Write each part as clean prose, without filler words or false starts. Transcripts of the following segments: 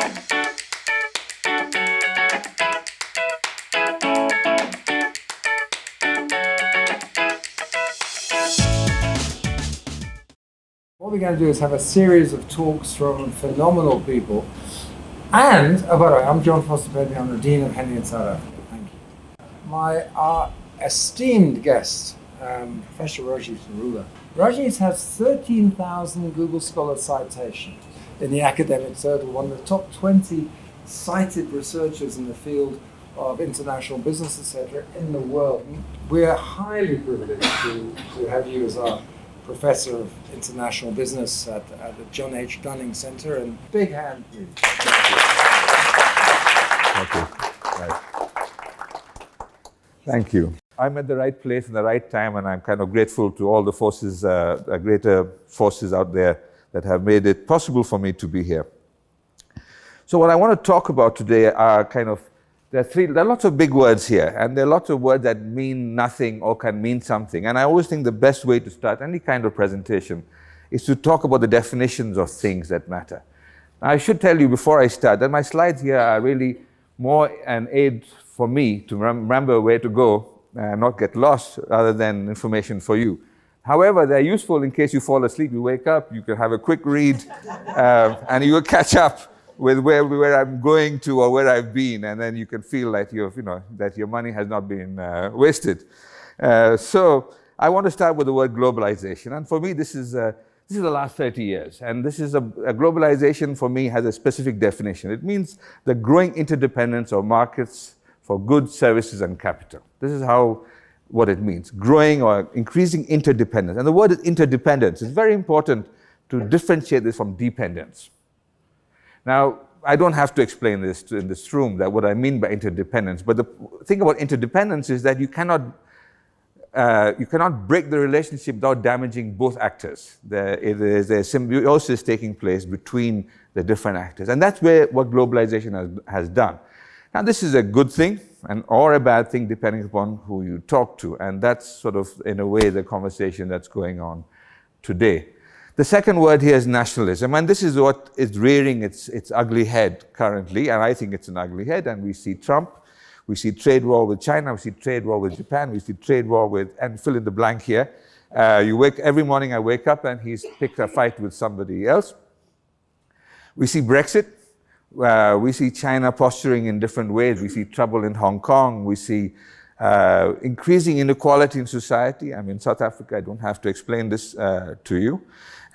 What we're going to do is have a series of talks from phenomenal people. And, by the way, I'm John Foster-Pedney, I'm the Dean of Henley in South Africa. Thank you. My esteemed guest, Professor Rajneesh Narula. Rajneesh has 13,000 Google Scholar citations in the academic circle, one of the top 20 cited researchers in the field of international business, etc., in the world. We're highly privileged to have you as our Professor of International Business at the John H. Dunning Center. And big hand, please. Thank you. Right. Thank you. I'm at the right place in the right time, and I'm kind of grateful to all the forces, greater forces out there that have made it possible for me to be here. So what I want to talk about today are there are lots of big words here, and there are lots of words that mean nothing or can mean something. And I always think the best way to start any kind of presentation is to talk about the definitions of things that matter. Now, I should tell you before I start that my slides here are really more an aid for me to remember where to go and not get lost, rather than information for you. However, they're useful in case you fall asleep, you wake up, you can have a quick read, and you will catch up with where I'm going to or where I've been, and then you can feel like that your money has not been wasted. So I want to start with the word globalization, and for me this is the last 30 years, and this is a globalization for me has a specific definition. It means the growing interdependence of markets for goods, services, and capital. This is what it means: growing or increasing interdependence. And the word is interdependence. It's very important to differentiate this from dependence. Now, I don't have to explain this in this room, that what I mean by interdependence, but the thing about interdependence is that you cannot break the relationship without damaging both actors. There is a symbiosis taking place between the different actors, and that's what globalization has done. Now, this is a good thing or a bad thing, depending upon who you talk to, and that's sort of, in a way, the conversation that's going on today. The second word here is nationalism, and this is what is rearing its ugly head currently, and I think it's an ugly head, and we see Trump, we see trade war with China, we see trade war with Japan, we see trade war with, and fill in the blank here. Every morning I wake up and he's picked a fight with somebody else. We see Brexit, we see China posturing in different ways, we see trouble in Hong Kong, we see increasing inequality in society. I'm in South Africa, I don't have to explain this to you.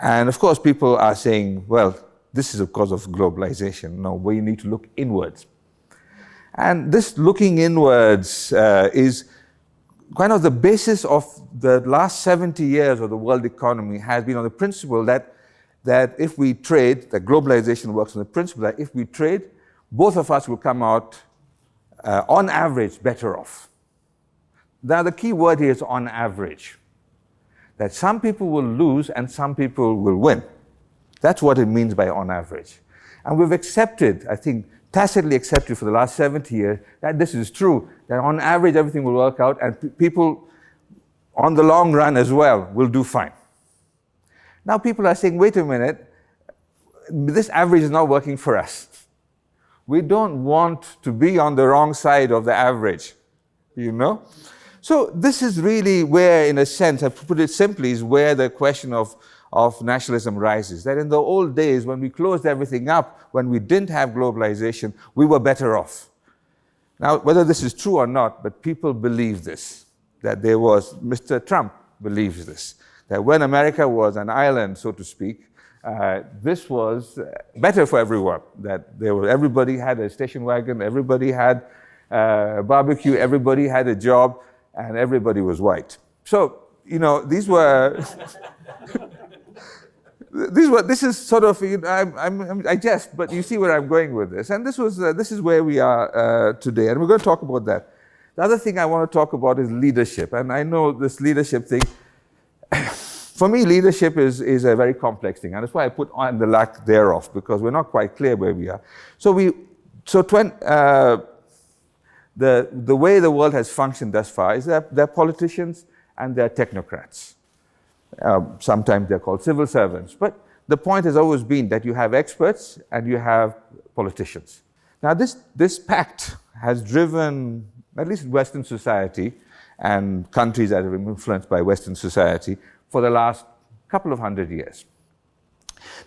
And of course, people are saying, well, this is because of globalization. No, we need to look inwards. And this looking inwards is kind of the basis of the last 70 years of the world economy, has been on the principle that if we trade, that globalization works on the principle that if we trade, both of us will come out, on average, better off. Now, the key word here is on average. That some people will lose and some people will win. That's what it means by on average. And we've accepted, I think, tacitly accepted for the last 70 years that this is true, that on average everything will work out and people on the long run as well will do fine. Now people are saying, wait a minute, this average is not working for us. We don't want to be on the wrong side of the average, So this is really where, in a sense, to put it simply, is where the question of nationalism rises. That in the old days, when we closed everything up, when we didn't have globalization, we were better off. Now, whether this is true or not, but people believe this, that Mr. Trump believes this, that when America was an island, so to speak, this was better for everyone, that everybody had a station wagon, everybody had a barbecue, everybody had a job, and everybody was white. So, these were, this is sort of, I jest, but you see where I'm going with this. And this is where we are today, and we're going to talk about that. The other thing I want to talk about is leadership, and I know this leadership thing, for me, leadership is a very complex thing, and that's why I put on the lack thereof, because we're not quite clear where we are. The way the world has functioned thus far is that there are politicians and there are technocrats. Sometimes they're called civil servants. But the point has always been that you have experts and you have politicians. Now, this pact has driven at least Western society and countries that have been influenced by Western society for the last couple of 100 years.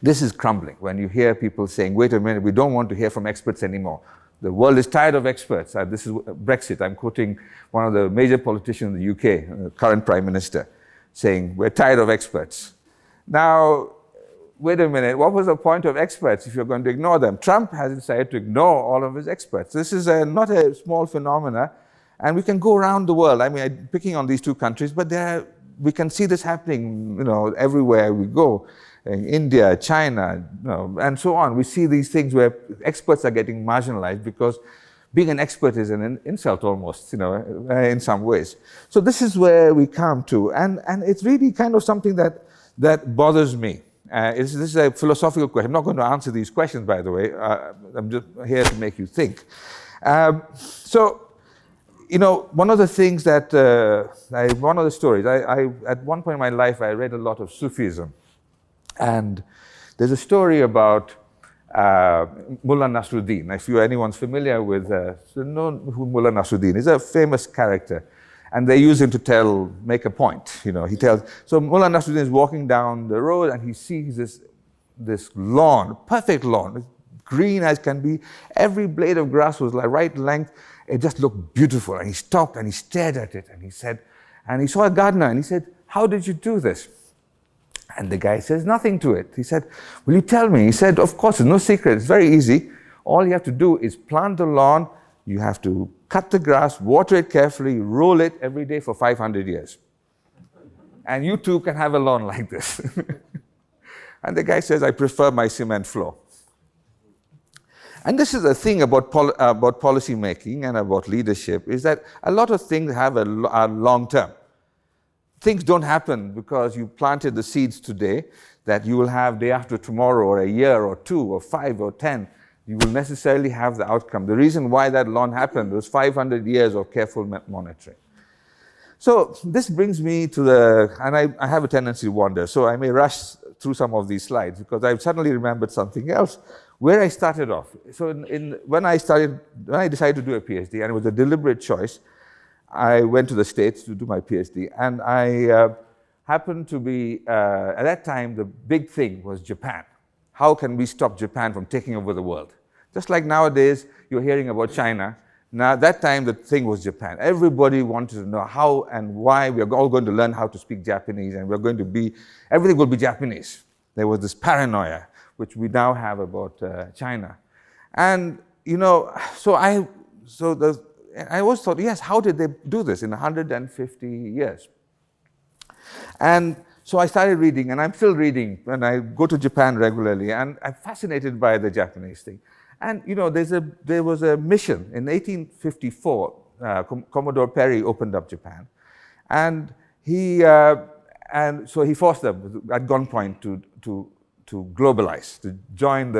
This is crumbling when you hear people saying, wait a minute, we don't want to hear from experts anymore. The world is tired of experts. This is Brexit. I'm quoting one of the major politicians in the UK, current Prime Minister, saying, we're tired of experts. Now, wait a minute, what was the point of experts if you're going to ignore them? Trump has decided to ignore all of his experts. This is not a small phenomena, and we can go around the world. I mean, I'm picking on these two countries, but we can see this happening, everywhere we go. In India, China, and so on. We see these things where experts are getting marginalized because being an expert is an insult almost, in some ways. So this is where we come to, and it's really kind of something that bothers me. This is a philosophical question. I'm not going to answer these questions, by the way. I'm just here to make you think. One of the things that, one of the stories, I at one point in my life, I read a lot of Sufism. And there's a story about Mullah Nasruddin. If anyone's familiar with, know who Mullah Nasruddin is, a famous character. And they use him to make a point. He tells. So Mullah Nasruddin is walking down the road and he sees this lawn, perfect lawn, green as can be. Every blade of grass was like right length. It just looked beautiful. And he stopped and he stared at it and he said, and he saw a gardener and he said, how did you do this? And the guy says nothing to it. He said, will you tell me? He said, of course, it's no secret. It's very easy. All you have to do is plant the lawn. You have to cut the grass, water it carefully, roll it every day for 500 years. And you too can have a lawn like this. And the guy says, I prefer my cement floor. And this is the thing about policy making and about leadership, is that a lot of things are long term. Things don't happen because you planted the seeds today that you will have day after tomorrow or a year or 2 or 5 or 10. You will necessarily have the outcome. The reason why that lawn happened was 500 years of careful monitoring. So this brings me to and I have a tendency to wander, so I may rush through some of these slides because I've suddenly remembered something else, where I started off. So when I decided to do a PhD, and it was a deliberate choice, I went to the States to do my PhD, and I happened to be, at that time, the big thing was Japan. How can we stop Japan from taking over the world? Just like nowadays, you're hearing about China. Now, at that time, the thing was Japan. Everybody wanted to know how and why we are all going to learn how to speak Japanese, and everything will be Japanese. There was this paranoia, which we now have about China. And, I always thought, yes, how did they do this in 150 years? And so I started reading, and I'm still reading, and I go to Japan regularly, and I'm fascinated by the Japanese thing. And, there was a mission in 1854, Commodore Perry opened up Japan, and so he forced them at gunpoint to globalize, to join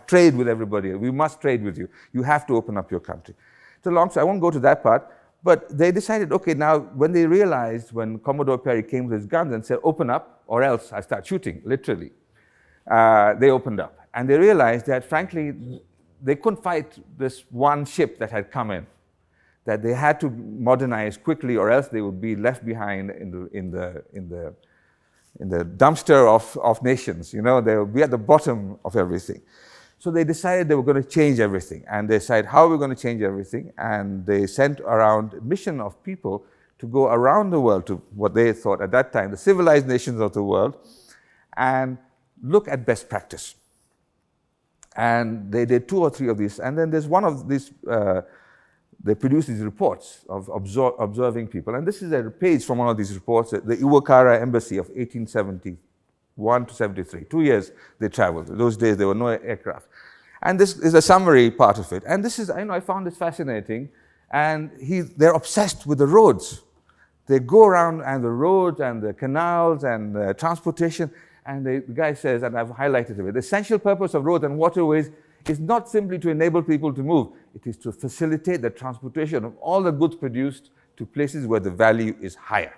trade with everybody. We must trade with you. You have to open up your country. It's a long story. I won't go to that part. But they decided, okay, now when they realized, when Commodore Perry came with his guns and said, open up or else I start shooting, literally, they opened up. And they realized that, frankly, they couldn't fight this one ship that had come in, that they had to modernize quickly or else they would be left behind in the dumpster of nations. They would be at the bottom of everything. So they decided they were going to change everything. And they decided, how are we going to change everything? And they sent around a mission of people to go around the world to what they thought at that time, the civilized nations of the world, and look at best practice. And they did 2 or 3 of these. And then there's one of these, they produced these reports of observing people. And this is a page from one of these reports, the Iwakara Embassy of 1871 to 73. 2 years they traveled. In those days, there were no aircraft. And this is a summary part of it. And this is, I found this fascinating. And they're obsessed with the roads. They go around and the roads and the canals and the transportation. And the guy says, and I've highlighted it, the essential purpose of roads and waterways is not simply to enable people to move. It is to facilitate the transportation of all the goods produced to places where the value is higher.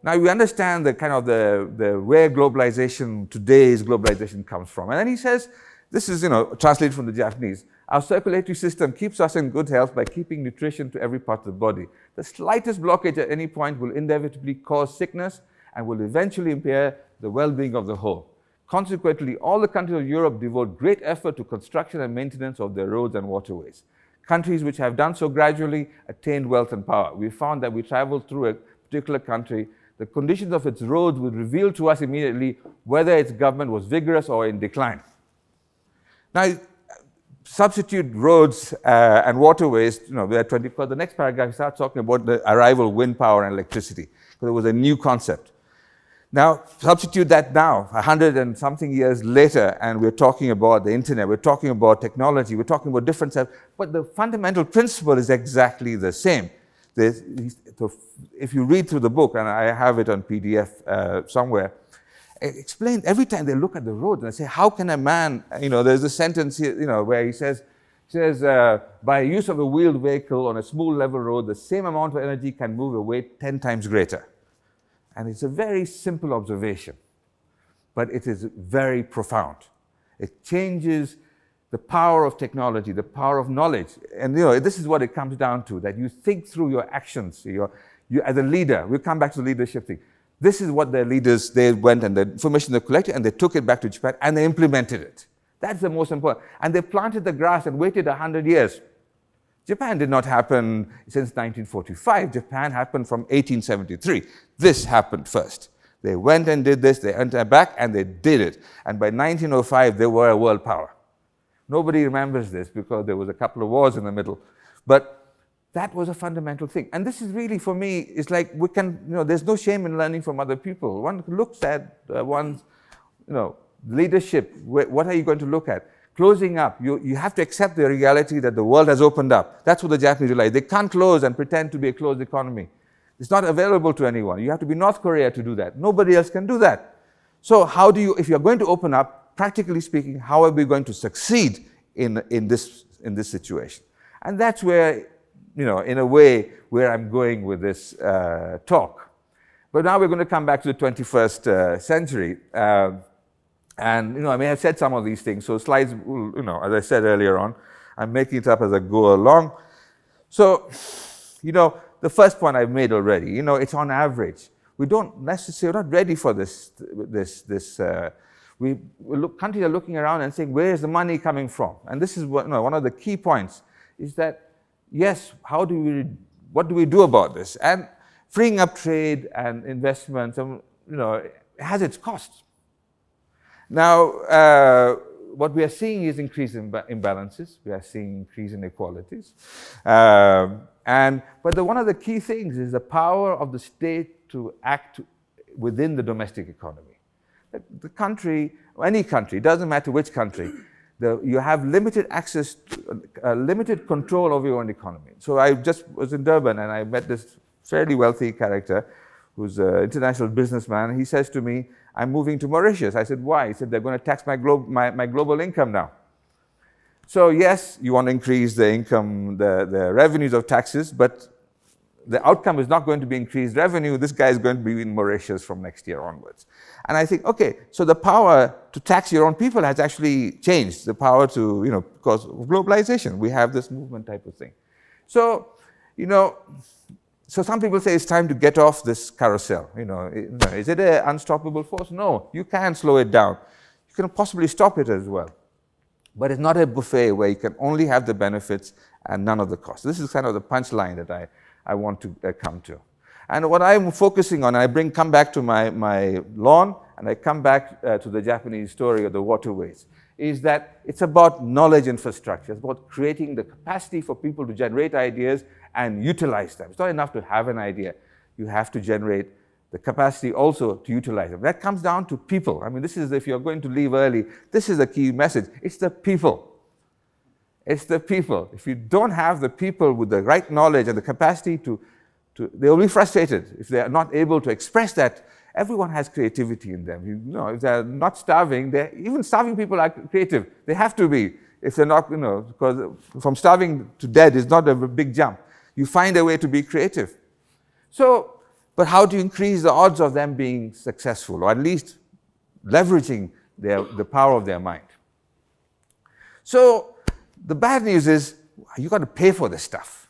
Now we understand the kind of the where globalization, today's globalization comes from. And then he says, This is, translated from the Japanese. Our circulatory system keeps us in good health by keeping nutrition to every part of the body. The slightest blockage at any point will inevitably cause sickness and will eventually impair the well-being of the whole. Consequently, all the countries of Europe devote great effort to construction and maintenance of their roads and waterways. Countries which have done so gradually attained wealth and power. We found that we traveled through a particular country, the conditions of its roads would reveal to us immediately whether its government was vigorous or in decline. Now, substitute roads and waterways, because the next paragraph starts talking about the arrival of wind power and electricity, because it was a new concept. Now, substitute that now, 100 and something years later, and we're talking about the internet, we're talking about technology, we're talking about different stuff, but the fundamental principle is exactly the same. If you read through the book, and I have it on PDF somewhere, it explains every time they look at the road and they say, how can a man, there's a sentence here, where he says, by use of a wheeled vehicle on a smooth level road, the same amount of energy can move a weight 10 times greater. And it's a very simple observation, but it is very profound. It changes the power of technology, the power of knowledge. And this is what it comes down to, that you think through your actions. You as a leader, we'll come back to the leadership thing. This is what their leaders, they went and the information they collected and they took it back to Japan and they implemented it. That's the most important. And they planted the grass and waited 100 years. Japan did not happen since 1945. Japan happened from 1873. This happened first. They went and did this, they went back and they did it. And by 1905, they were a world power. Nobody remembers this because there was a couple of wars in the middle. But that was a fundamental thing. And this is really, for me, it's like we can, there's no shame in learning from other people. One looks at one's, leadership. What are you going to look at? Closing up, you have to accept the reality that the world has opened up. That's what the Japanese realize. They can't close and pretend to be a closed economy. It's not available to anyone. You have to be North Korea to do that. Nobody else can do that. So how do you, if you're going to open up, practically speaking, how are we going to succeed in this situation? And that's where, in a way, where I'm going with this talk. But now we're going to come back to the 21st century. And, I may have said some of these things, so slides, as I said earlier on, I'm making it up as I go along. So, the first point I've made already, it's on average. We don't necessarily, we're not ready for this. Countries are looking around and saying, where is the money coming from? And this is one of the key points, is that, yes, what do we do about this? And freeing up trade and investments, it has its costs. Now, what we are seeing is increase in imbalances. We are seeing increase in inequalities. But one of the key things is the power of the state to act within the domestic economy. The country, any country, doesn't matter which country, you have limited access, limited control over your own economy. So I just was in Durban and I met this fairly wealthy character who's an international businessman. He says to me, I'm moving to Mauritius. I said, why? He said, they're going to tax my global income now. So yes, you want to increase the income, the revenues of taxes, but the outcome is not going to be increased revenue. This guy is going to be in Mauritius from next year onwards. And I think, okay, so the power to tax your own people has actually changed. The power to, because of globalization, we have this movement type of thing. So, so some people say it's time to get off this carousel. Is it an unstoppable force? No, you can slow it down. You can possibly stop it as well. But it's not a buffet where you can only have the benefits and none of the costs. This is kind of the punchline that I want to come to. And what I'm focusing on, I come back to my lawn, and I come back to the Japanese story of the waterways, is that it's about knowledge infrastructure. It's about creating the capacity for people to generate ideas and utilize them. It's not enough to have an idea. You have to generate the capacity also to utilize them. That comes down to people. I mean, this is, if you're going to leave early, this is the key message. It's the people. It's the people. If you don't have the people with the right knowledge and the capacity they'll be frustrated if they're not able to express that. Everyone has creativity in them. If they're not starving, even starving people are creative. They have to be. If they're not, because from starving to dead is not a big jump. You find a way to be creative. So, but how do you increase the odds of them being successful, or at least leveraging the power of their mind? So the bad news is you got to pay for this stuff.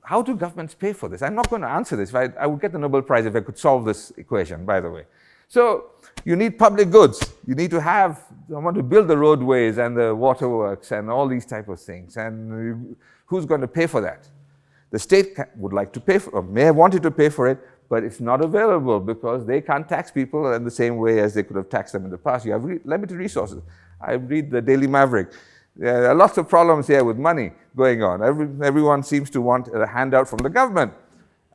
How do governments pay for this? I'm not going to answer this. I would get the Nobel Prize if I could solve this equation, by the way. So you need public goods. You need to have someone to build the roadways and the waterworks and all these type of things. And who's going to pay for that? The state would like to pay for, or may have wanted to pay for it, but it's not available because they can't tax people in the same way as they could have taxed them in the past. You have limited resources. I read the Daily Maverick. There are lots of problems here with money going on. Everyone seems to want a handout from the government.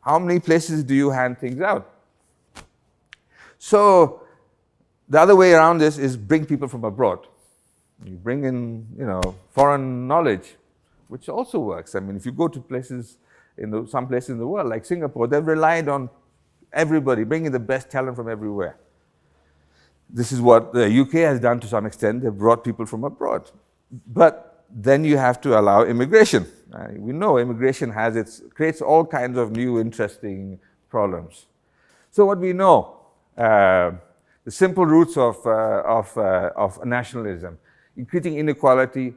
How many places do you hand things out? So the other way around this is bring people from abroad. You bring in, foreign knowledge, which also works. I mean, if you go to places, some places in the world, like Singapore, they've relied on everybody, bringing the best talent from everywhere. This is what the UK has done to some extent. They've brought people from abroad. But then you have to allow immigration. We know immigration creates all kinds of new interesting problems. So what we know, the simple roots of nationalism, increasing inequality,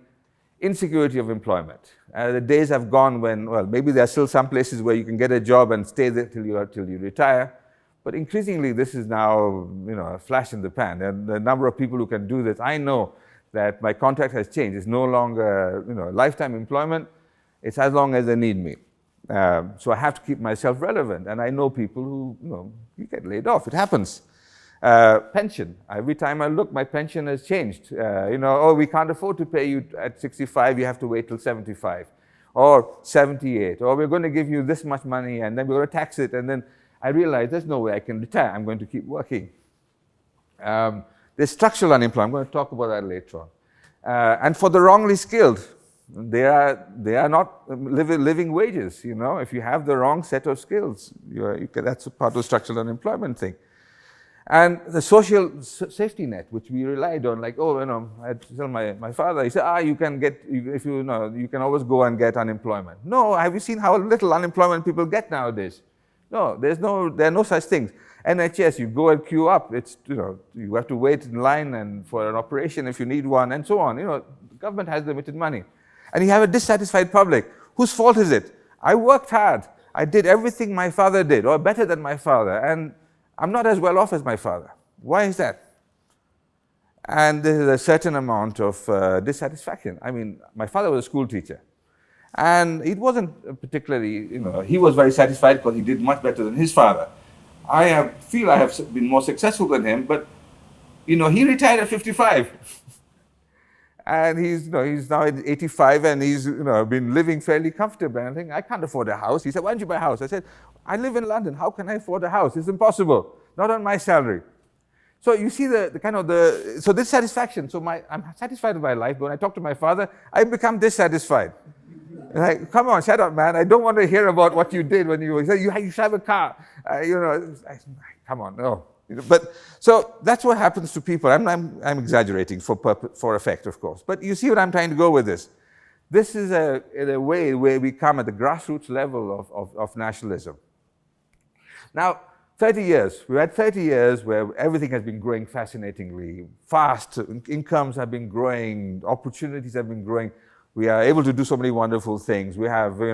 insecurity of employment. The days have gone when, well, maybe there are still some places where you can get a job and stay there till you retire. But increasingly, this is now, a flash in the pan. And the number of people who can do this, I know that my contract has changed. It's no longer, lifetime employment. It's as long as they need me. So I have to keep myself relevant. And I know people who, you get laid off. It happens. Pension. Every time I look, my pension has changed. We can't afford to pay you at 65, you have to wait till 75. Or 78. Or we're going to give you this much money and then we're going to tax it. And then I realize there's no way I can retire. I'm going to keep working. There's structural unemployment. I'm going to talk about that later on. And for the wrongly skilled, they are not living wages. If you have the wrong set of skills, that's a part of the structural unemployment thing. And the social safety net, which we relied on, I had to tell my father, he said, you can always go and get unemployment. No, have you seen how little unemployment people get nowadays? No, there are no such things. NHS, you go and queue up. You have to wait in line and for an operation if you need one, and so on. The government has limited money, and you have a dissatisfied public. Whose fault is it? I worked hard. I did everything my father did, or better than my father, and I'm not as well off as my father. Why is that? And there is a certain amount of dissatisfaction. I mean, my father was a school teacher. And it wasn't particularly, he was very satisfied because he did much better than his father. I feel I have been more successful than him, but, he retired at 55. And he's now 85 and he's, been living fairly comfortably. And I think, I can't afford a house. He said, why don't you buy a house? I said, I live in London. How can I afford a house? It's impossible. Not on my salary. So you see so dissatisfaction. So I'm satisfied with my life, but when I talk to my father, I become dissatisfied. Like, come on, shut up, man. I don't want to hear about what you did when you said you should have a car. Come on, no. But so that's what happens to people. I'm exaggerating for effect, of course. But you see what I'm trying to go with this. This is in a way where we come at the grassroots level of nationalism. Now, 30 years. We've had 30 years where everything has been growing fascinatingly fast. Incomes have been growing. Opportunities have been growing. We are able to do so many wonderful things. We have, we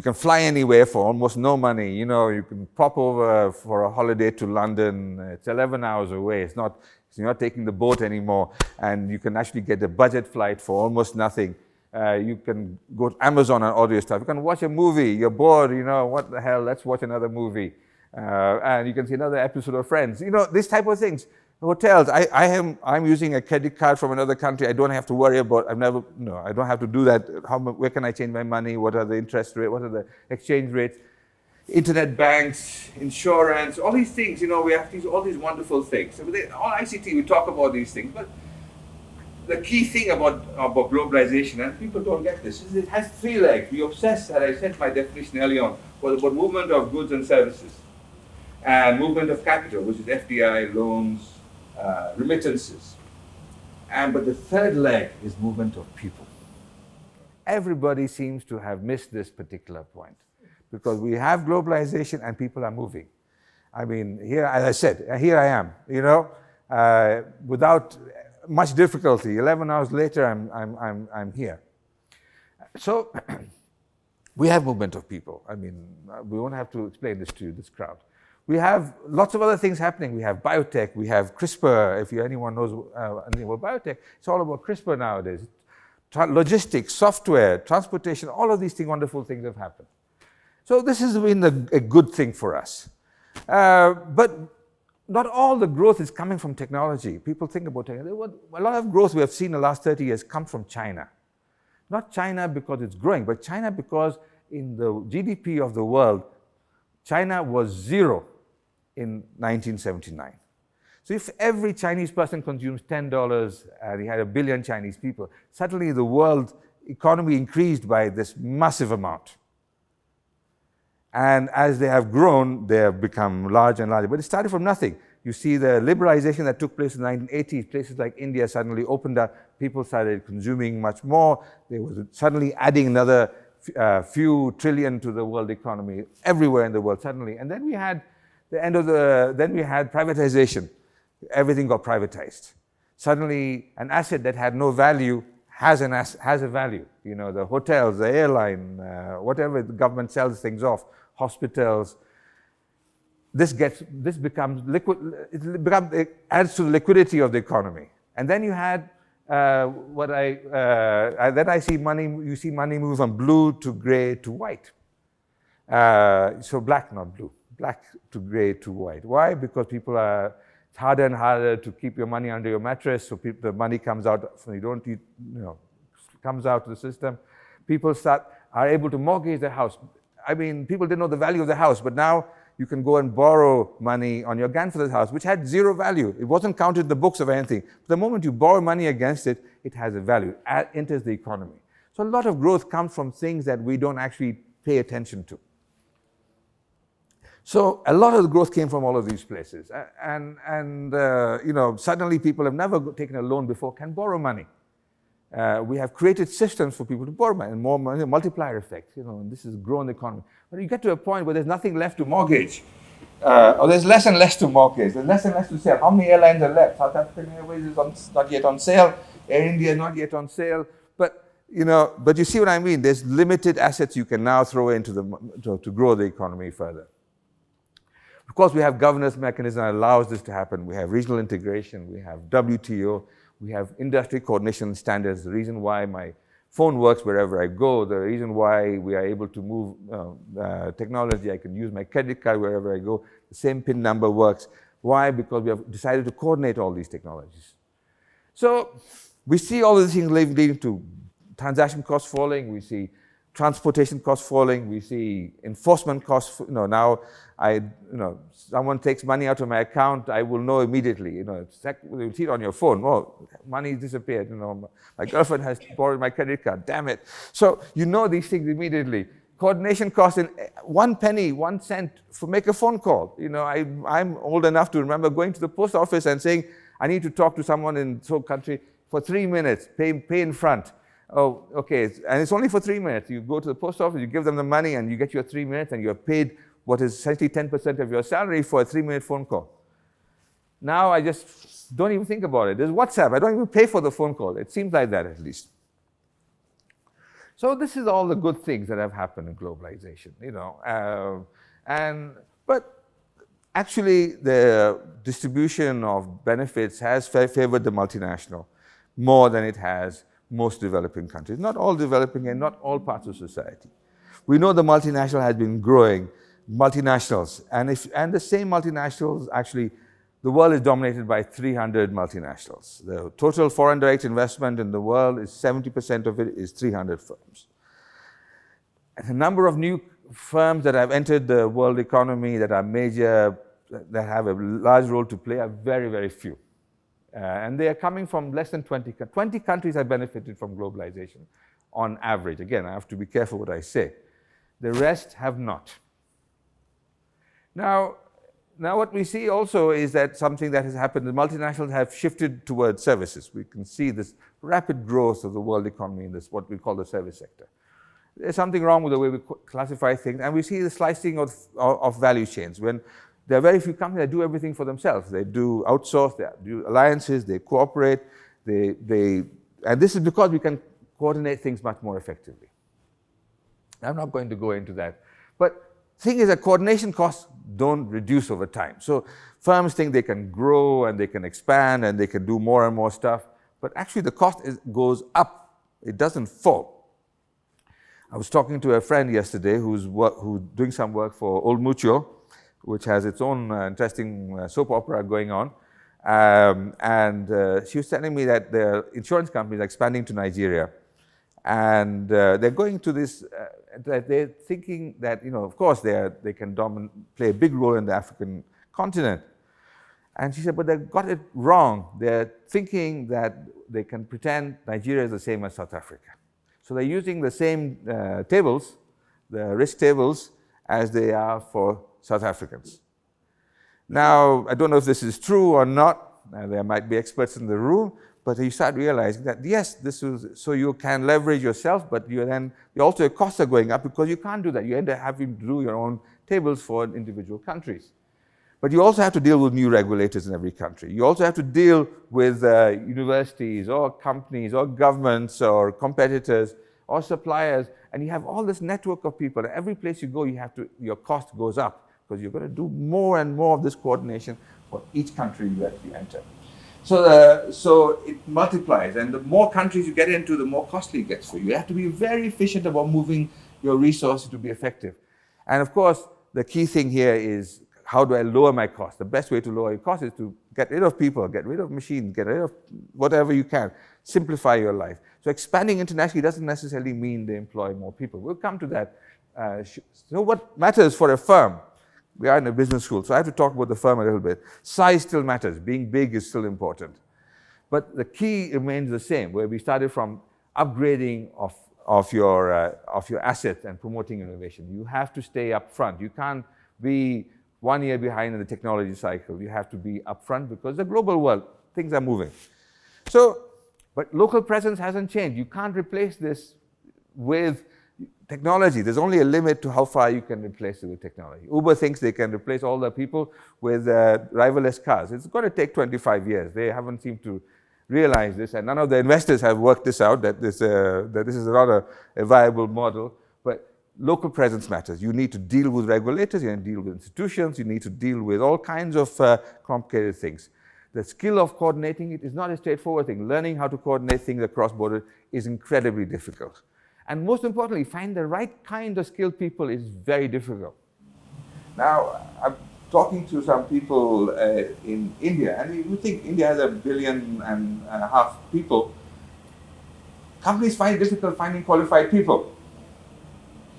can fly anywhere for almost no money. You can pop over for a holiday to London. It's 11 hours away. You're not taking the boat anymore. And you can actually get a budget flight for almost nothing. You can go to Amazon and order your stuff. You can watch a movie. You're bored, what the hell, let's watch another movie. And you can see another episode of Friends. These type of things. Hotels, I'm using a credit card from another country. I don't have to worry about, I don't have to do that. Where can I change my money? What are the interest rates? What are the exchange rates? Internet banks, insurance, all these things, we have all these wonderful things. So all ICT, we talk about these things, but the key thing about globalization, and people don't get this, is it has three legs. We obsess, as I said my definition early on, about movement of goods and services, and movement of capital, which is FDI, loans, remittances. But the third leg is movement of people. Everybody seems to have missed this particular point because we have globalization and people are moving. I mean, here, as I said, here I am, without much difficulty. 11 hours later, I'm here. So we have movement of people. I mean, we won't have to explain this to you, this crowd. We have lots of other things happening. We have biotech, we have CRISPR. If anyone knows anything about biotech, it's all about CRISPR nowadays. Logistics, software, transportation, all of these things, wonderful things have happened. So this has been a good thing for us. But not all the growth is coming from technology. People think about technology. A lot of growth we have seen in the last 30 years come from China. Not China because it's growing, but China because in the GDP of the world, China was zero in 1979. So if every Chinese person consumes $10 and you had 1 billion Chinese people, suddenly the world economy increased by this massive amount. And as they have grown, they have become larger and larger. But it started from nothing. You see the liberalization that took place in the 1980s, places like India suddenly opened up, people started consuming much more, they were suddenly adding another few trillion to the world economy, everywhere in the world suddenly. And then we had then we had privatization. Everything got privatized. Suddenly, an asset that had no value has a value. You know, the hotels, the airline, whatever the government sells things off, hospitals. This becomes liquid. It adds to the liquidity of the economy. And then you had then I see money. You see money move from blue to gray to white. So black, not blue. Black to gray to white. Why? Because people are. It's harder and harder to keep your money under your mattress, so the money comes out. So you don't, comes out to the system. People are able to mortgage their house. I mean, people didn't know the value of the house, but now you can go and borrow money on your grandfather's house, which had zero value. It wasn't counted in the books of anything. But the moment you borrow money against it, it has a value. It enters the economy. So a lot of growth comes from things that we don't actually pay attention to. So a lot of the growth came from all of these places. Suddenly people have never taken a loan before can borrow money. We have created systems for people to borrow money and more money, multiplier effect, and this has grown the economy. But you get to a point where there's nothing left to mortgage, or there's less and less to mortgage, there's less and less to sell. How many airlines are left? South African Airways is not yet on sale, Air India not yet on sale, but you see what I mean? There's limited assets you can now throw into to grow the economy further. Of course, we have governance mechanism that allows this to happen. We have regional integration, we have WTO, we have industry coordination standards, the reason why my phone works wherever I go, the reason why we are able to move technology, I can use my credit card wherever I go, the same PIN number works. Why? Because we have decided to coordinate all these technologies. So we see all these things leading to transaction costs falling, we see transportation costs falling, we see enforcement costs, now someone takes money out of my account, I will know immediately, you'll see it on your phone, money disappeared, my girlfriend has borrowed my credit card, damn it. So you know these things immediately. Coordination costs in 1 penny, 1 cent for make a phone call. I'm old enough to remember going to the post office and saying, I need to talk to someone in some country for 3 minutes, pay in front. Oh, okay, and it's only for 3 minutes. You go to the post office, you give them the money, and you get your 3 minutes, and you're paid what is essentially 10% of your salary for a 3-minute phone call. Now I just don't even think about it. There's WhatsApp. I don't even pay for the phone call. It seems like that, at least. So this is all the good things that have happened in globalization, but actually the distribution of benefits has favored the multinational more than it has most developing countries. Not all developing and not all parts of society. We know the multinational has been growing, multinationals, and the same multinationals, actually, the world is dominated by 300 multinationals. The total foreign direct investment in the world is 70% of it is 300 firms. And the number of new firms that have entered the world economy that are major, that have a large role to play are very, very few. And they are coming from less than 20 countries. 20 countries have benefited from globalization on average. Again, I have to be careful what I say. The rest have not. Now what we see also is that something that has happened, the multinationals have shifted towards services. We can see this rapid growth of the world economy in this, what we call the service sector. There's something wrong with the way we classify things, and we see the slicing of value chains. When there are very few companies that do everything for themselves. They do outsource, they do alliances, they cooperate, and this is because we can coordinate things much more effectively. I'm not going to go into that. But the thing is that coordination costs don't reduce over time. So firms think they can grow and they can expand and they can do more and more stuff, but actually the cost goes up. It doesn't fall. I was talking to a friend yesterday who's doing some work for Old Mutual, which has its own interesting soap opera going on. She was telling me that the insurance companies are expanding to Nigeria. And they're going to this, they're thinking that, of course, they can play a big role in the African continent. And she said, but they've got it wrong. They're thinking that they can pretend Nigeria is the same as South Africa. So they're using the same tables, the risk tables, as they are for South Africans. Now, I don't know if this is true or not. There might be experts in the room, but you start realizing that, yes, this is so you can leverage yourself, but also your costs are going up because you can't do that. You end up having to do your own tables for individual countries. But you also have to deal with new regulators in every country. You also have to deal with universities or companies or governments or competitors or suppliers, and you have all this network of people. Every place you go, your cost goes up because you're going to do more and more of this coordination for each country you actually enter. So it multiplies, and the more countries you get into, the more costly it gets for you. You have to be very efficient about moving your resources to be effective. And of course, the key thing here is, how do I lower my cost? The best way to lower your cost is to get rid of people, get rid of machines, get rid of whatever you can. Simplify your life. So expanding internationally doesn't necessarily mean they employ more people. We'll come to that. So what matters for a firm? We are in a business school, so I have to talk about the firm a little bit. Size still matters. Being big is still important. But the key remains the same, where we started from upgrading of your assets and promoting innovation. You have to stay up front. You can't be 1 year behind in the technology cycle. You have to be up front because the global world, things are moving. But local presence hasn't changed. You can't replace this with technology. There's only a limit to how far you can replace it with technology. Uber thinks they can replace all the people with driverless cars. It's going to take 25 years. They haven't seemed to realize this, and none of the investors have worked this out, that this is not a viable model. But local presence matters. You need to deal with regulators, you need to deal with institutions, you need to deal with all kinds of complicated things. The skill of coordinating it is not a straightforward thing. Learning how to coordinate things across borders is incredibly difficult. And most importantly, find the right kind of skilled people is very difficult. Now, I'm talking to some people in India, and you think India has 1.5 billion people. Companies find it difficult finding qualified people.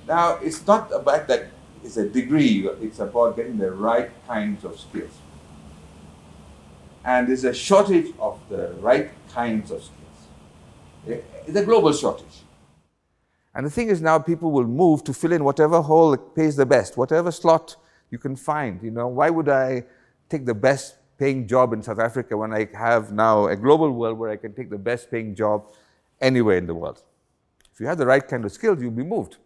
Now, it's not about that it's a degree, it's about getting the right kinds of skills. And there's a shortage of the right kinds of skills. It's a global shortage. And the thing is, now people will move to fill in whatever hole pays the best, whatever slot you can find. Why would I take the best paying job in South Africa when I have now a global world where I can take the best paying job anywhere in the world? If you have the right kind of skills, you'll be moved.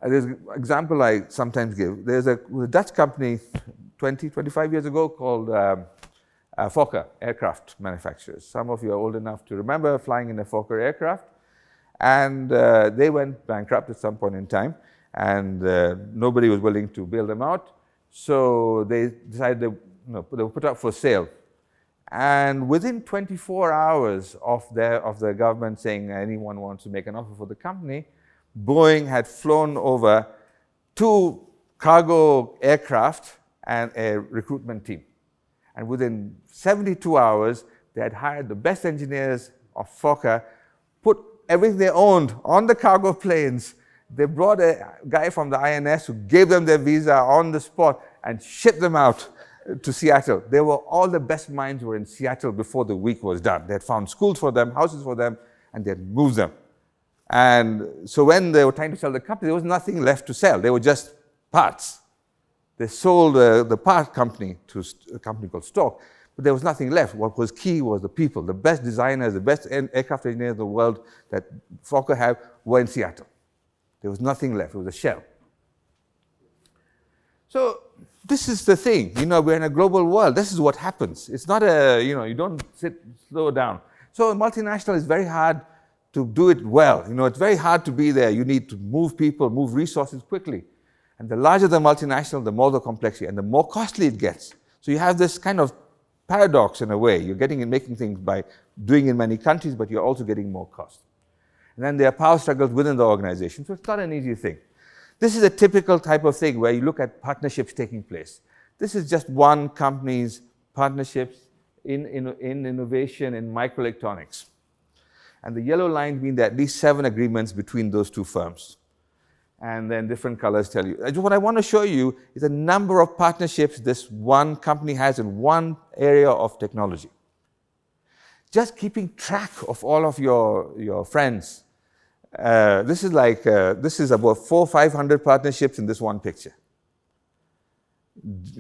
There's an example I sometimes give. There's a Dutch company 25 years ago called Fokker aircraft manufacturers. Some of you are old enough to remember flying in a Fokker aircraft. And they went bankrupt at some point in time, and nobody was willing to bail them out. So they decided they were put up for sale. And within 24 hours of the government saying anyone wants to make an offer for the company, Boeing had flown over 2 cargo aircraft and a recruitment team. And within 72 hours, they had hired the best engineers of Fokker, put everything they owned on the cargo planes. They brought a guy from the INS who gave them their visa on the spot and shipped them out to Seattle. All the best minds were in Seattle before the week was done. They had found schools for them, houses for them, and they had moved them. And so when they were trying to sell the company, there was nothing left to sell. They were just parts. They sold the part company to a company called Stork, but there was nothing left. What was key was the people. The best designers, the best aircraft engineers in the world that Fokker had were in Seattle. There was nothing left. It was a shell. So this is the thing. We're in a global world. This is what happens. It's not you don't slow down. So multinational is very hard to do it well. It's very hard to be there. You need to move people, move resources quickly. And the larger the multinational, the more the complexity, and the more costly it gets. So you have this kind of paradox in a way. You're getting and making things by doing in many countries, but you're also getting more cost. And then there are power struggles within the organization, so it's not an easy thing. This is a typical type of thing where you look at partnerships taking place. This is just one company's partnerships in innovation in microelectronics. And the yellow line means there are at least 7 agreements between those two firms. And then different colors tell you. What I want to show you is the number of partnerships this one company has in one area of technology. Just keeping track of all of your friends. This is about 400-500 partnerships in this one picture.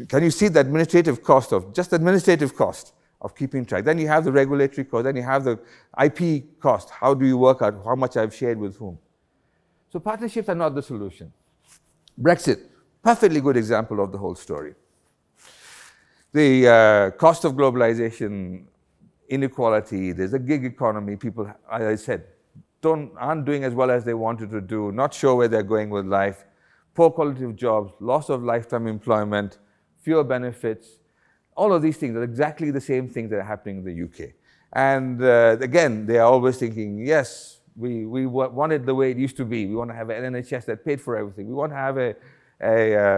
Can you see the administrative cost of keeping track? Then you have the regulatory cost, then you have the IP cost. How do you work out how much I've shared with whom? So partnerships are not the solution. Brexit, perfectly good example of the whole story. The cost of globalization, inequality, there's a gig economy. People, as I said, aren't doing as well as they wanted to do, not sure where they're going with life, poor quality of jobs, loss of lifetime employment, fewer benefits. All of these things are exactly the same things that are happening in the UK. And again, they are always thinking, yes, we want it the way it used to be. We want to have an NHS that paid for everything. We want to have a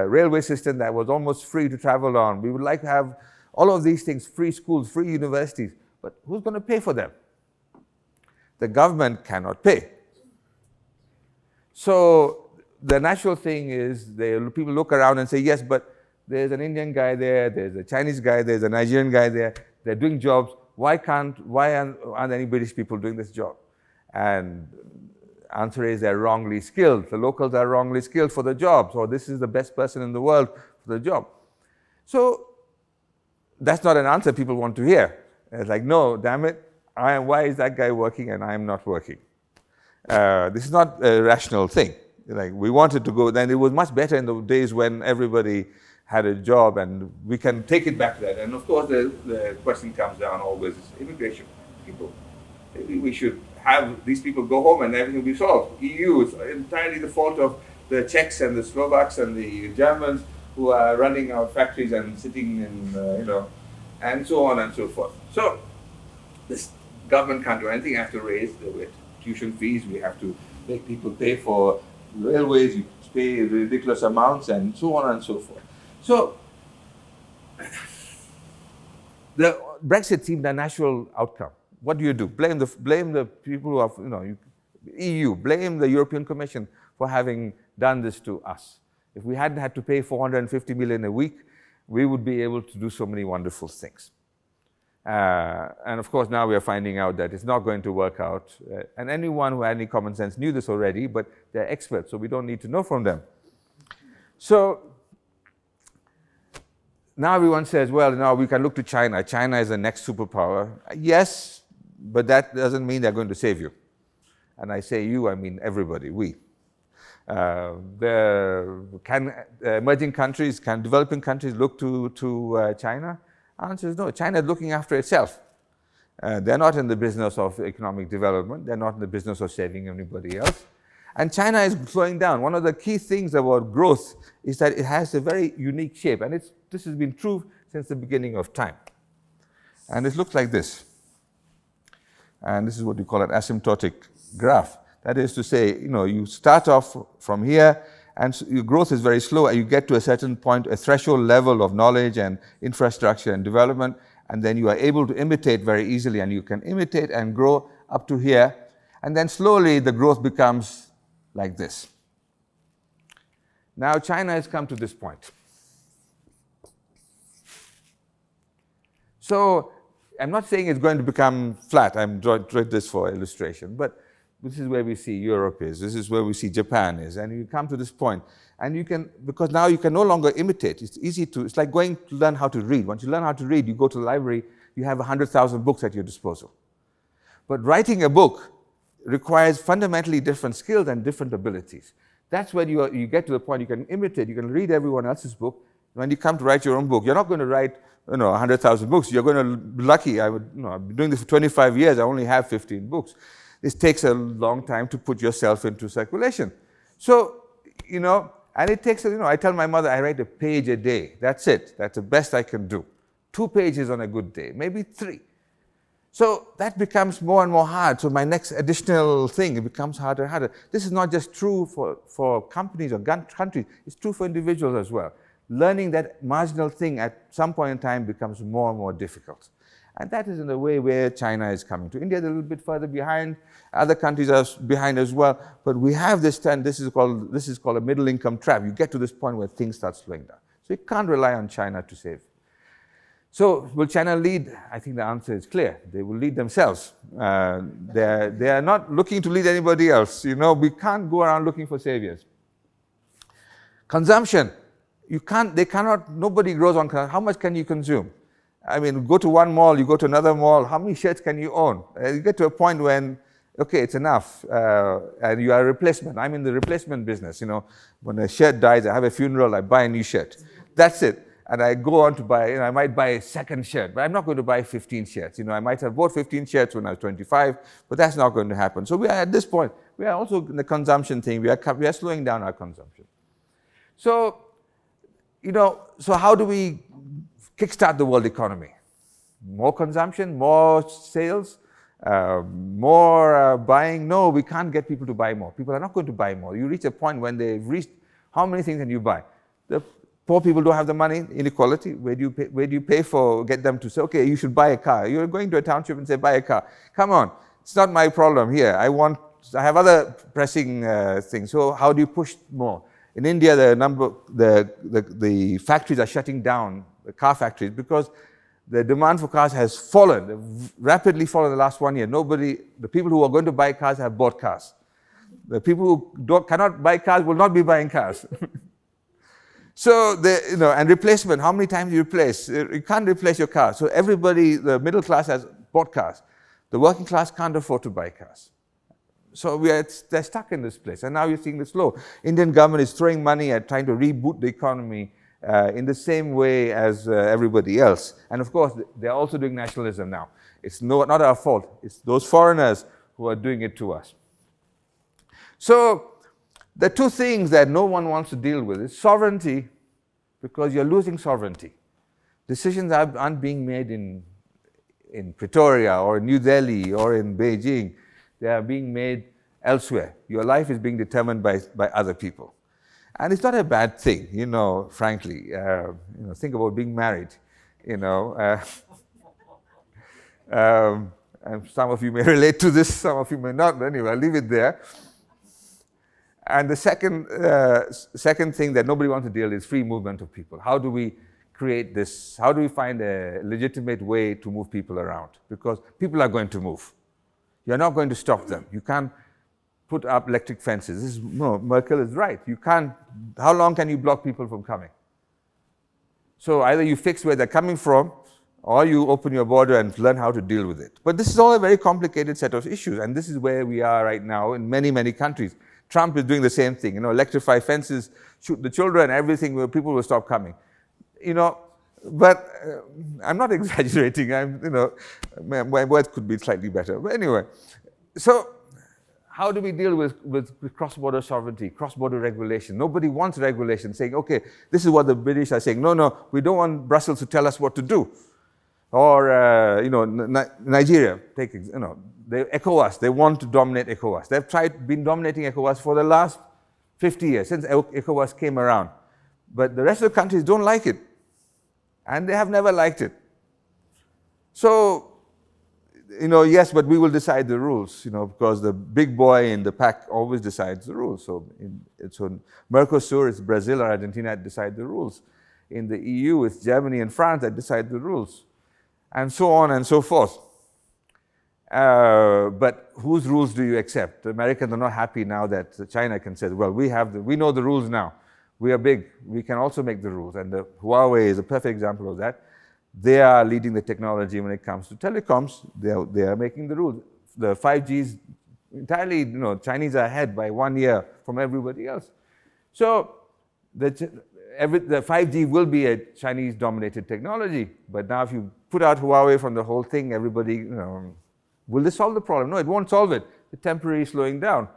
railway system that was almost free to travel on. We would like to have all of these things, free schools, free universities. But who's going to pay for them? The government cannot pay. So the natural thing is people look around and say, yes, but there's an Indian guy there, there's a Chinese guy, there's a Nigerian guy there, they're doing jobs. Why aren't any British people doing this job? And answer is they're wrongly skilled. The locals are wrongly skilled for the job. So this is the best person in the world for the job. So that's not an answer people want to hear. It's like, no, damn it, why is that guy working and I'm not working? This is not a rational thing. Like, we wanted to go, then it was much better in the days when everybody had a job, and we can take it back to that. And of course, the question comes down always is immigration. People, maybe we should have these people go home and everything will be solved. EU is entirely the fault of the Czechs and the Slovaks and the Germans who are running our factories and sitting in, and so on and so forth. So this government can't do anything. Have to raise the tuition fees. We have to make people pay for railways. You pay ridiculous amounts, and so on and so forth. So the Brexit seemed a natural outcome. What do you do? Blame the people who are, EU, blame the European Commission for having done this to us. If we hadn't had to pay 450 million a week, we would be able to do so many wonderful things. And of course, now we are finding out that it's not going to work out. And anyone who had any common sense knew this already, but they're experts, so we don't need to know from them. So now everyone says, well, now we can look to China. China is the next superpower. Yes, but that doesn't mean they're going to save you. And I say you, I mean everybody, we. Emerging countries, can developing countries look to China? Answer is no. China is looking after itself. They're not in the business of economic development. They're not in the business of saving anybody else. And China is slowing down. One of the key things about growth is that it has a very unique shape. And this has been true since the beginning of time. And it looks like this. And this is what you call an asymptotic graph. That is to say, you start off from here, and your growth is very slow, and you get to a certain point, a threshold level of knowledge and infrastructure and development, and then you are able to imitate very easily, and you can imitate and grow up to here, and then slowly the growth becomes like this. Now China has come to this point. So I'm not saying it's going to become flat. I'm drawing this for illustration, but this is where we see Europe is. This is where we see Japan is. And you come to this point. And you can, because now you can no longer imitate. It's easy to, it's like going to learn how to read. Once you learn how to read, you go to the library, you have 100,000 books at your disposal. But writing a book requires fundamentally different skills and different abilities. That's when you get to the point you can imitate, you can read everyone else's book, When you come to write your own book, you're not going to write 100,000 books. You're going to be lucky. I've been doing this for 25 years. I only have 15 books. It takes a long time to put yourself into circulation. So, and it takes, I tell my mother I write a page a day. That's it. That's the best I can do. 2 pages on a good day, maybe 3. So that becomes more and more hard. So my next additional thing, it becomes harder and harder. This is not just true for companies or countries. It's true for individuals as well. Learning that marginal thing at some point in time becomes more and more difficult. And that is in a way where China is coming to. India is a little bit further behind. Other countries are behind as well. But we have this trend. This is called a middle income trap. You get to this point where things start slowing down. So you can't rely on China to save. So will China lead? I think the answer is clear. They will lead themselves. They are not looking to lead anybody else. We can't go around looking for saviors. Consumption. Nobody grows on consumption. How much can you consume? I mean, go to one mall, you go to another mall, how many shirts can you own? You get to a point when, okay, it's enough, and you are a replacement. I'm in the replacement business, When a shirt dies, I have a funeral, I buy a new shirt. That's it. And I go on to buy, I might buy a second shirt, but I'm not going to buy 15 shirts. I might have bought 15 shirts when I was 25, but that's not going to happen. So we are at this point, we are also in the consumption thing, we are slowing down our consumption. So, so how do we kickstart the world economy? More consumption, more sales, more buying? No, we can't get people to buy more. People are not going to buy more. You reach a point when they've reached, how many things can you buy? The poor people don't have the money, inequality. Where do you pay for, get them to say, okay, you should buy a car. You're going to a township and say, buy a car. Come on, it's not my problem here. I have other pressing things. So how do you push more? In India, the factories are shutting down, the car factories, because the demand for cars has fallen, rapidly fallen in the last 1 year. The people who are going to buy cars have bought cars. The people who cannot buy cars will not be buying cars. So, and replacement, how many times do you replace? You can't replace your car. So everybody, the middle class has bought cars. The working class can't afford to buy cars. So they're stuck in this place. And now you're seeing this law. Indian government is throwing money at trying to reboot the economy in the same way as everybody else. And of course, they're also doing nationalism now. It's not our fault. It's those foreigners who are doing it to us. So the 2 things that no one wants to deal with is sovereignty, because you're losing sovereignty. Decisions aren't being made in Pretoria or New Delhi or in Beijing. They are being made elsewhere. Your life is being determined by other people. And it's not a bad thing, frankly. Think about being married, and some of you may relate to this, some of you may not. But anyway, I'll leave it there. And the second thing that nobody wants to deal is free movement of people. How do we create this? How do we find a legitimate way to move people around? Because people are going to move. You're not going to stop them. You can't put up electric fences. Merkel is right. You can't. How long can you block people from coming? So either you fix where they're coming from, or you open your border and learn how to deal with it. But this is all a very complicated set of issues, and this is where we are right now in many, many countries. Trump is doing the same thing. Electrify fences, shoot the children, everything, where people will stop coming. But I'm not exaggerating. My words could be slightly better. But anyway, so how do we deal with cross-border sovereignty, cross-border regulation? Nobody wants regulation, saying, okay, this is what the British are saying. No, we don't want Brussels to tell us what to do. Or, Nigeria, they ECOWAS, they want to dominate ECOWAS. They've been dominating ECOWAS for the last 50 years, since ECOWAS came around. But the rest of the countries don't like it. And they have never liked it. So, yes, but we will decide the rules, because the big boy in the pack always decides the rules. So, Mercosur, it's Brazil or Argentina that decide the rules. In the EU, it's Germany and France that decide the rules. And so on and so forth. But whose rules do you accept? The Americans are not happy now that China can say, well, we know the rules now. We are big. We can also make the rules. And Huawei is a perfect example of that. They are leading the technology when it comes to telecoms. They are making the rules. The 5G is entirely, Chinese are ahead by 1 year from everybody else. So the 5G will be a Chinese-dominated technology, but now if you put out Huawei from the whole thing, everybody, will this solve the problem? No, it won't solve it. It's temporary slowing down.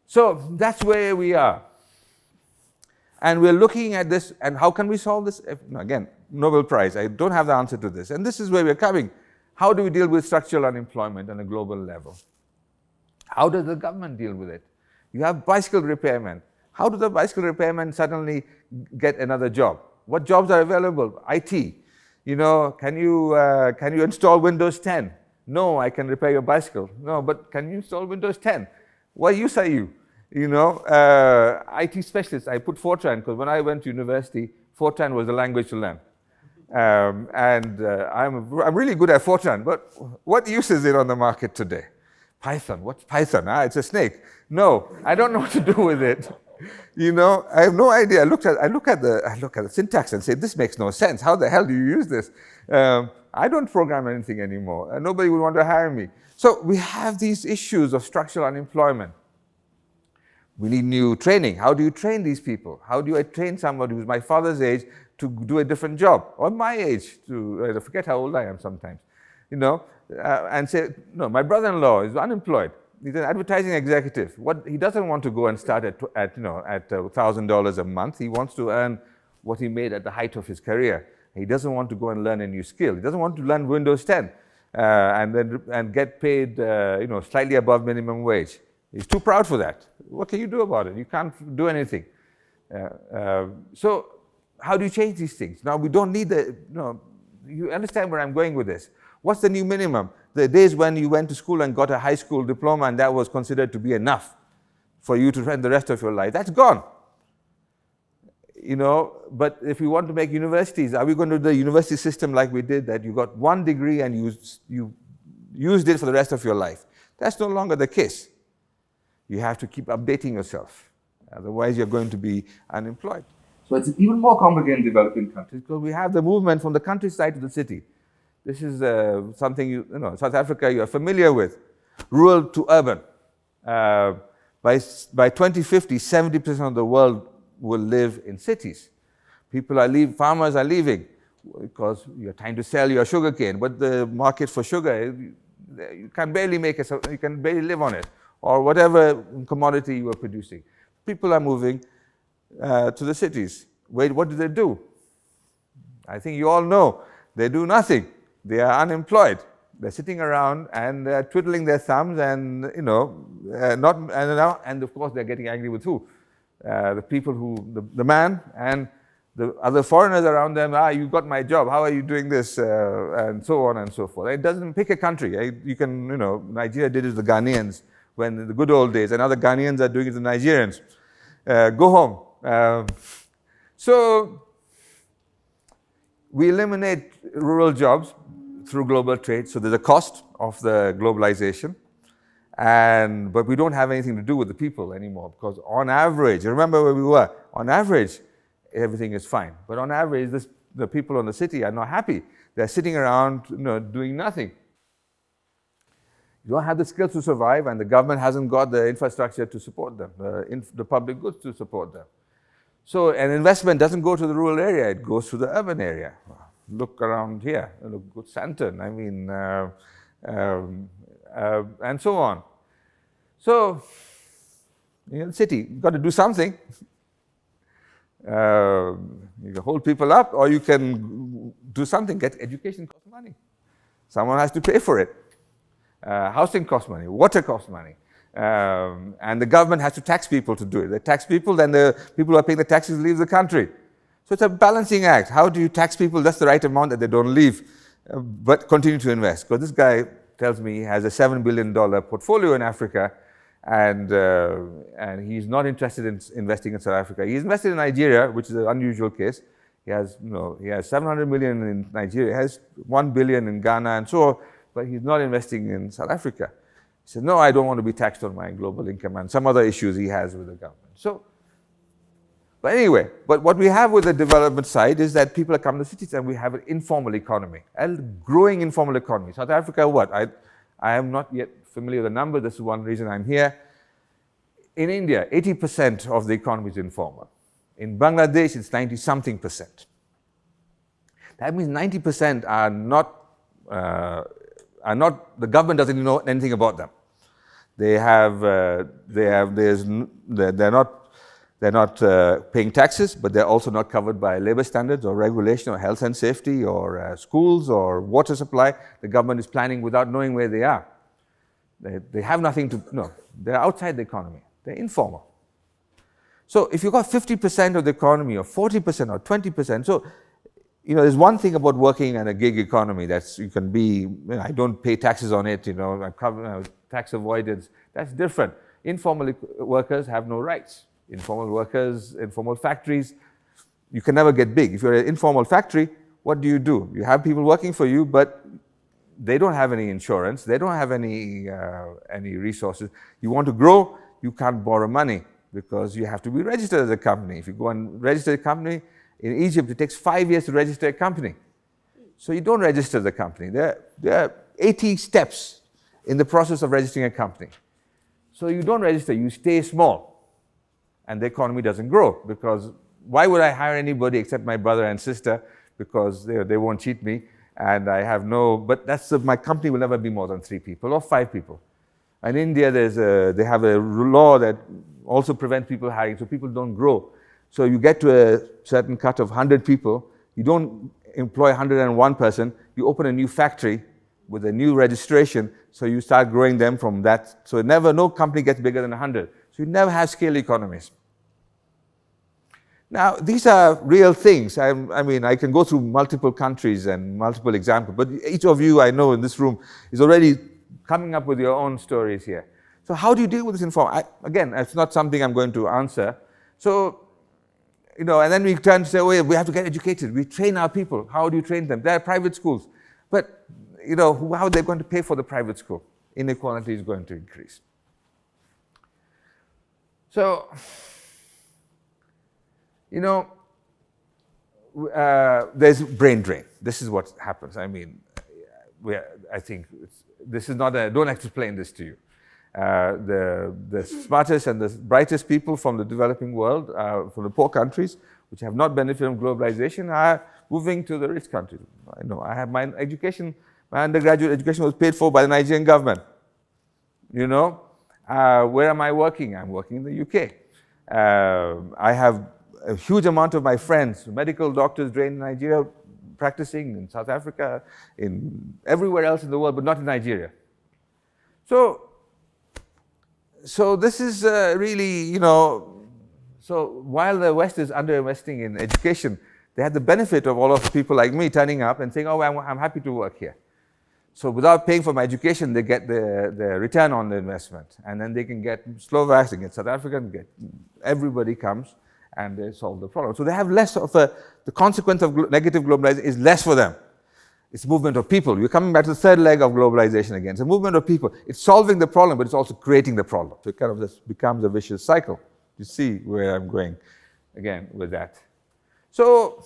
So that's where we are. And we're looking at this, and how can we solve this? Again, Nobel Prize, I don't have the answer to this. And this is where we're coming. How do we deal with structural unemployment on a global level? How does the government deal with it? You have bicycle repairmen. How do the bicycle repairmen suddenly get another job? What jobs are available? IT. Can you install Windows 10? No, I can repair your bicycle. No, but can you install Windows 10? What use are you? IT specialists. I put Fortran because when I went to university, Fortran was the language to learn. I'm really good at Fortran, but what use is it on the market today? Python. What's Python? It's a snake. No, I don't know what to do with it. I have no idea. I look at the syntax and say, this makes no sense. How the hell do you use this? I don't program anything anymore. Nobody would want to hire me. So we have these issues of structural unemployment. We need new training. How do you train these people? How do I train somebody who's my father's age to do a different job? Or my age, I forget how old I am sometimes. And say, no, my brother-in-law is unemployed. He's an advertising executive. He doesn't want to go and start at $1,000 a month. He wants to earn what he made at the height of his career. He doesn't want to go and learn a new skill. He doesn't want to learn Windows 10 and get paid slightly above minimum wage. He's too proud for that. What can you do about it? You can't do anything. So how do you change these things? Now we don't need you understand where I'm going with this. What's the new minimum? The days when you went to school and got a high school diploma and that was considered to be enough for you to spend the rest of your life, that's gone. But if we want to make universities, are we going to do the university system like we did, that you got one degree and you used it for the rest of your life? That's no longer the case. You have to keep updating yourself. Otherwise, you're going to be unemployed. So it's even more complicated in developing countries because we have the movement from the countryside to the city. This is something South Africa you are familiar with. Rural to urban. By 2050, 70% of the world will live in cities. Farmers are leaving because you're trying to sell your sugarcane, but the market for sugar, you can barely live on it, or whatever commodity you are producing. People are moving to the cities. Wait, what do? I think you all know. They do nothing. They are unemployed. They're sitting around and they're twiddling their thumbs and, and of course they're getting angry with who? The people the man and the other foreigners around them, you got my job, how are you doing this? And so on and so forth. It doesn't pick a country. Nigeria did it to the Ghanaians when in the good old days, and now the Ghanaians are doing it to the Nigerians. Go home. So we eliminate rural jobs through global trade. So there's a cost of the globalization, but we don't have anything to do with the people anymore because on average, remember where we were, on average, everything is fine. But on average, the people in the city are not happy. They're sitting around doing nothing. You don't have the skills to survive, and the government hasn't got the infrastructure to support them, the public goods to support them. So an investment doesn't go to the rural area, it goes to the urban area. Look around here, look at Santon, and so on. So, in the city, you've got to do something. You can hold people up, or you can do something. Education costs money. Someone has to pay for it. Housing costs money, water costs money. And the government has to tax people to do it. They tax people, then the people who are paying the taxes leave the country. So it's a balancing act. How do you tax people just the right amount that they don't leave, but continue to invest? Because this guy tells me he has a $7 billion portfolio in Africa, and he's not interested in investing in South Africa. He's invested in Nigeria, which is an unusual case. He has 700 million in Nigeria, he has 1 billion in Ghana, and so on, but he's not investing in South Africa. He said, no, I don't want to be taxed on my global income, and some other issues he has with the government. But anyway, what we have with the development side is that people are coming to cities and we have an informal economy, a growing informal economy. South Africa, what? I am not yet familiar with the number. This is one reason I'm here. In India, 80% of the economy is informal. In Bangladesh, it's 90-something%. That means 90% are not, the government doesn't know anything about them. They're not paying taxes, but they're also not covered by labor standards or regulation or health and safety or schools or water supply. The government is planning without knowing where they are. They have nothing to know. They're outside the economy. They're informal. So if you've got 50% of the economy or 40% or 20%, so there's one thing about working in a gig economy that's you can be, I don't pay taxes on it, I cover tax avoidance. That's different. Informal workers have no rights. Informal workers, informal factories, you can never get big. If you're an informal factory, what do? You have people working for you, but they don't have any insurance. They don't have any resources. You want to grow, you can't borrow money because you have to be registered as a company. If you go and register a company, in Egypt, it takes 5 years to register a company. So you don't register the company. There are 80 steps in the process of registering a company. So you don't register, you stay small. And the economy doesn't grow because why would I hire anybody except my brother and sister because they won't cheat me and I have but my company will never be more than 3 people or 5 people. In India, they have a law that also prevents people hiring, so people don't grow. So you get to a certain cut of 100 people, you don't employ 101 person, you open a new factory with a new registration, so you start growing them from that. So no company gets bigger than 100. So you never have scale economies. Now, these are real things. I can go through multiple countries and multiple examples, but each of you I know in this room is already coming up with your own stories here. So how do you deal with this again, it's not something I'm going to answer. So, and then we turn to say, oh, we have to get educated. We train our people. How do you train them? There are private schools. But, how are they going to pay for the private school? Inequality is going to increase. So, there's brain drain. This is what happens. I think this is not don't explain this to you. The smartest and the brightest people from the developing world, from the poor countries, which have not benefited from globalization, are moving to the rich countries. I know. I have my education, my undergraduate education was paid for by the Nigerian government. Where am I working? I'm working in the UK. I have a huge amount of my friends, medical doctors trained in Nigeria, practicing in South Africa, in everywhere else in the world, but not in Nigeria. So this is really, so while the West is underinvesting in education, they had the benefit of all of people like me turning up and saying, oh, I'm happy to work here. So without paying for my education, they get the return on the investment. And then they can get Slovaks, they get South Africans, everybody comes and they solve the problem. So they have less of the consequence of negative globalization is less for them. It's movement of people. You're coming back to the third leg of globalization again. It's a movement of people. It's solving the problem, but it's also creating the problem. So it kind of just becomes a vicious cycle. You see where I'm going again with that. So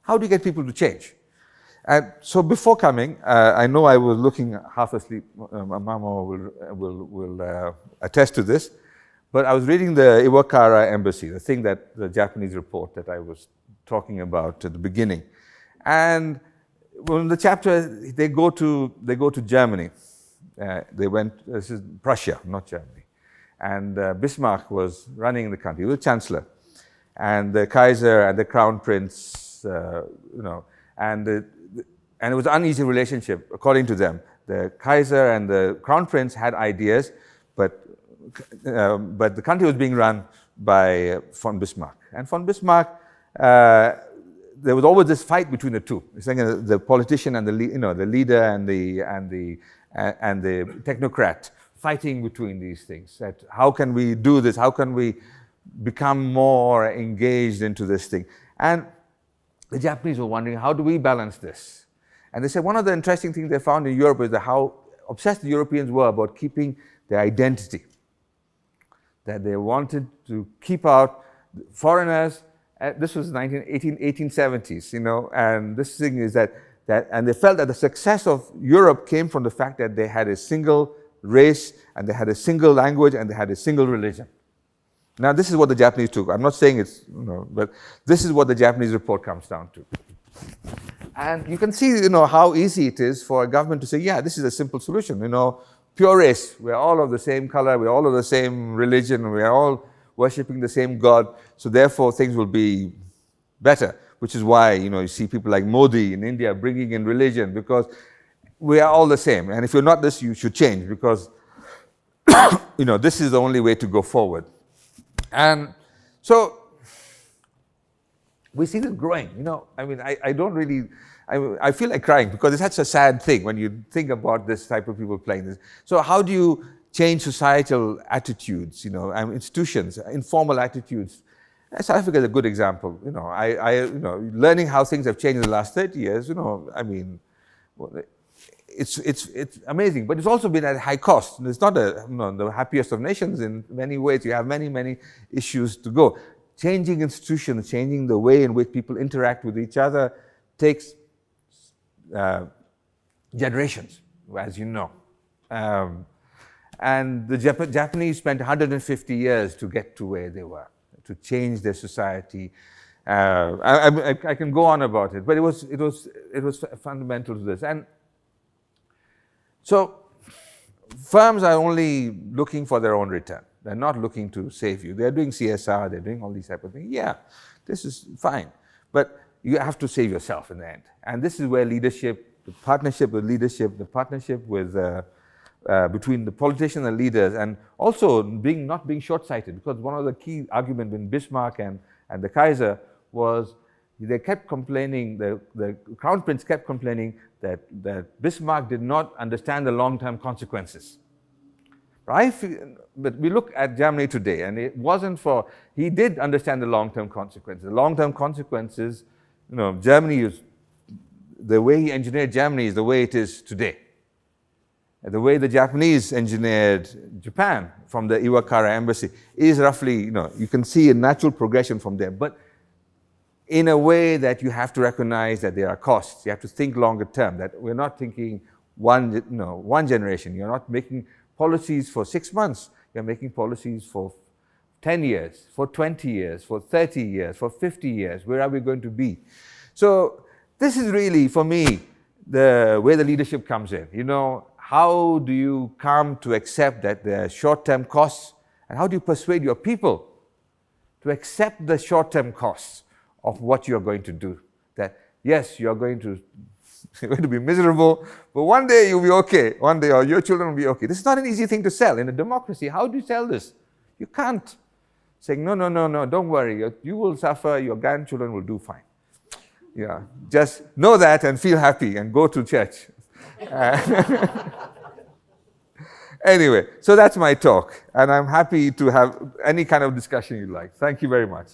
how do you get people to change? And so before coming, I know I was looking half asleep. Mama will attest to this. But I was reading the Iwakara Embassy, the Japanese report that I was talking about at the beginning. And in the chapter, they go to Germany. This is Prussia, not Germany. And Bismarck was running the country, he was chancellor. And the Kaiser and the Crown Prince, and it was an uneasy relationship, according to them. The Kaiser and the Crown Prince had ideas, but the country was being run by von Bismarck. And von Bismarck, there was always this fight between the two. It's like the politician and the leader and the technocrat fighting between these things. That how can we do this? How can we become more engaged into this thing? And the Japanese were wondering, how do we balance this? And they said one of the interesting things they found in Europe is that how obsessed the Europeans were about keeping their identity. That they wanted to keep out foreigners. This was 1870s, and this thing is that and they felt that the success of Europe came from the fact that they had a single race, and they had a single language, and they had a single religion. Now, this is what the Japanese took. I'm not saying it's, but this is what the Japanese report comes down to. And you can see, how easy it is for a government to say, yeah, this is a simple solution. Pure race. We're all of the same color. We're all of the same religion. We're all worshipping the same God. So therefore, things will be better. Which is why, you see people like Modi in India bringing in religion, because we are all the same. And if you're not this, you should change, because, this is the only way to go forward. And so we see this growing, I don't really, I feel like crying, because it's such a sad thing when you think about this type of people playing this. So how do you change societal attitudes, institutions, informal attitudes? South Africa is a good example. Learning how things have changed in the last 30 years, it's amazing, but it's also been at high cost. It's not the happiest of nations in many ways. You have many, many issues to go. Changing institutions, changing the way in which people interact with each other takes generations, as you know. And the Japanese spent 150 years to get to where they were, to change their society. I can go on about it, but it was fundamental to this. And so firms are only looking for their own return. They're not looking to save you. They're doing CSR, they're doing all these type of things. Yeah, this is fine. But you have to save yourself in the end. And this is where leadership, the partnership with leadership, the partnership with between the politicians and leaders, and also not being short-sighted, because one of the key arguments in Bismarck and the Kaiser was they kept complaining, the Crown Prince kept complaining that Bismarck did not understand the long-term consequences. But we look at Germany today, and it wasn't for, he did understand the long-term consequences. The long-term consequences, Germany is, the way he engineered Germany is the way it is today. The way the Japanese engineered Japan from the Iwakara embassy is roughly, you can see a natural progression from there. But in a way that you have to recognize that there are costs. You have to think longer term, that we're not thinking one generation. You're not making policies for 6 months. You're making policies for 10 years, for 20 years, for 30 years, for 50 years. Where are we going to be? So this is really, for me, the way the leadership comes in. How do you come to accept that there are short-term costs, and how do you persuade your people to accept the short-term costs of what you're going to do? That, yes, you're going to be miserable, but one day you'll be okay. One day, or your children will be okay. This is not an easy thing to sell. In a democracy, how do you sell this? You can't. Saying, no, don't worry. You will suffer, your grandchildren will do fine. Yeah, just know that and feel happy and go to church. Anyway, so that's my talk, and I'm happy to have any kind of discussion you like. Thank you very much.